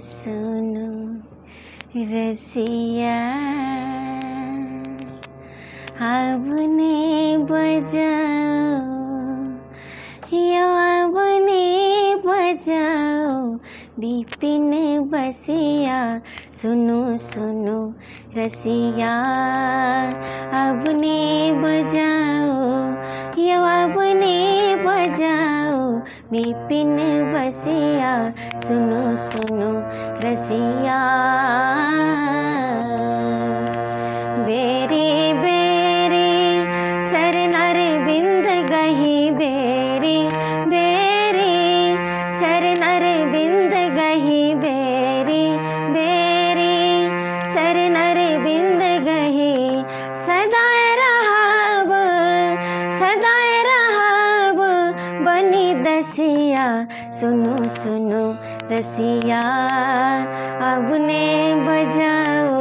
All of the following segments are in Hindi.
सुनो रसिया, आपने बजाओ यो आपने बजाओ विपिन बसिया। सुनो सुनो रसिया, आपने बजाओ यो आपने बजाओ विपिन बसिया। सुनो सुनो रसिया, बेरी बेरी चरण अरविंद गही, बेरी बेरी चरण अरविंद गही, बेरी बेरी चरण अरविंद गही। सदाए रहाब बनी दसिया। सुनो सुनो रसिया, आपने बजाओ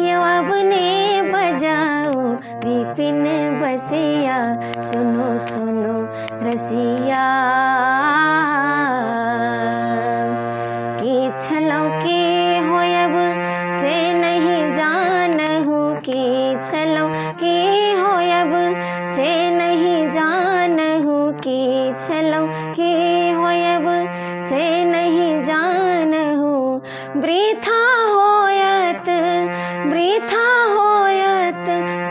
यो आपने बजाओ विपिन बसिया। सुनो सुनो रसिया, कि छलो के होयब से नहीं जानहु, कि छलो के होयब से नहीं जानहु, कि छलो के होयब से नहीं जानहु। वृथा होयत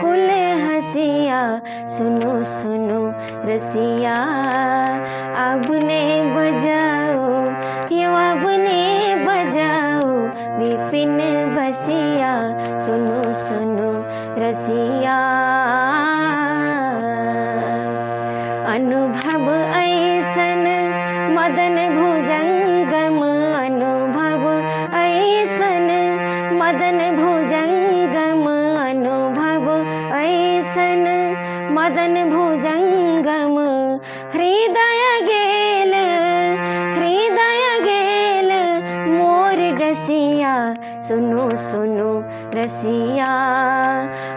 कुल हसिया। सुनो सुनो रसिया, आपने बजाओ यो आपने बजाओ विपिन बसिया। सुनो सुनो रसिया, अनुभव ऐसन मदन भुजंगम, अनुभव ऐसन मदन भुजंगम, अनुभव ऐसन मदन भुजंगम। हृदय गेल मोर रसिया। सुनो सुनो रसिया,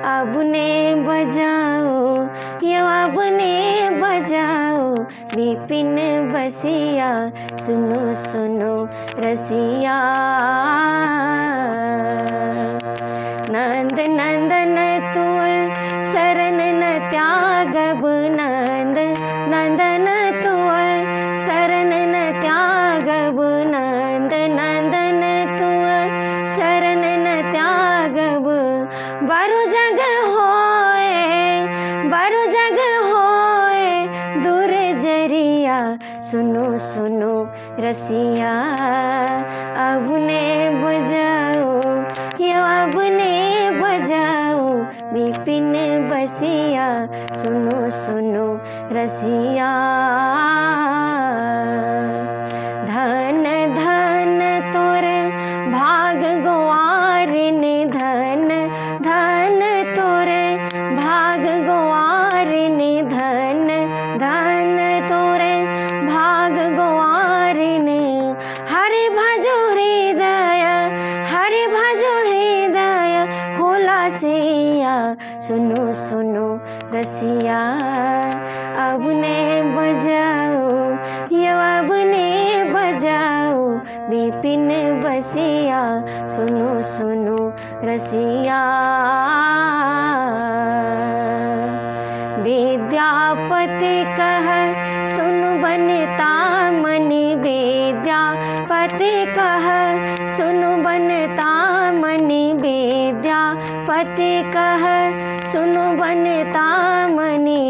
आपने बजाओ यो आपने बजाओ विपिन बसिया। सुनो सुनो रसिया, नंद नंदन तुअ शरण न त्यागब, नंद नंदन तुअ शरण न त्यागब, नंद नंदन तुअ शरण न त्यागब। बारो जग होए दूर जरिया। सुनो सुनो रसिया, आपने बजाओ यो आपने बजाओ विपिन बसिया। सुनो सुनो रसिया, धन धन तोर भाग गवारिन, धन धन तोर भाग गवारिन, धन धन तोर भाग गवारिन। हरि भजो हृदय होला सिया। सुनो सुनो रसिया, आपने बजाओ यो आपने बजाओ विपिन बसिया। सुनो सुनो रसिया, विद्यापति कह सुन बनता मनि, विद्यापति कह सुन बनता मनि, विद्यापति कह सुन बनता मनि।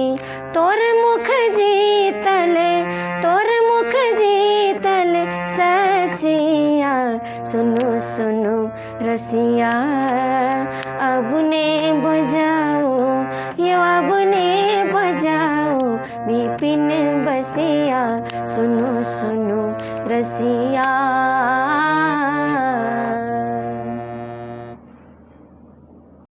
तोर मुख जीतल ससिया। सुनो सुनो रसिया, आपने बजाओ यो आपने बजाओ विपिन बसिया। सुनो सुनो रसिया।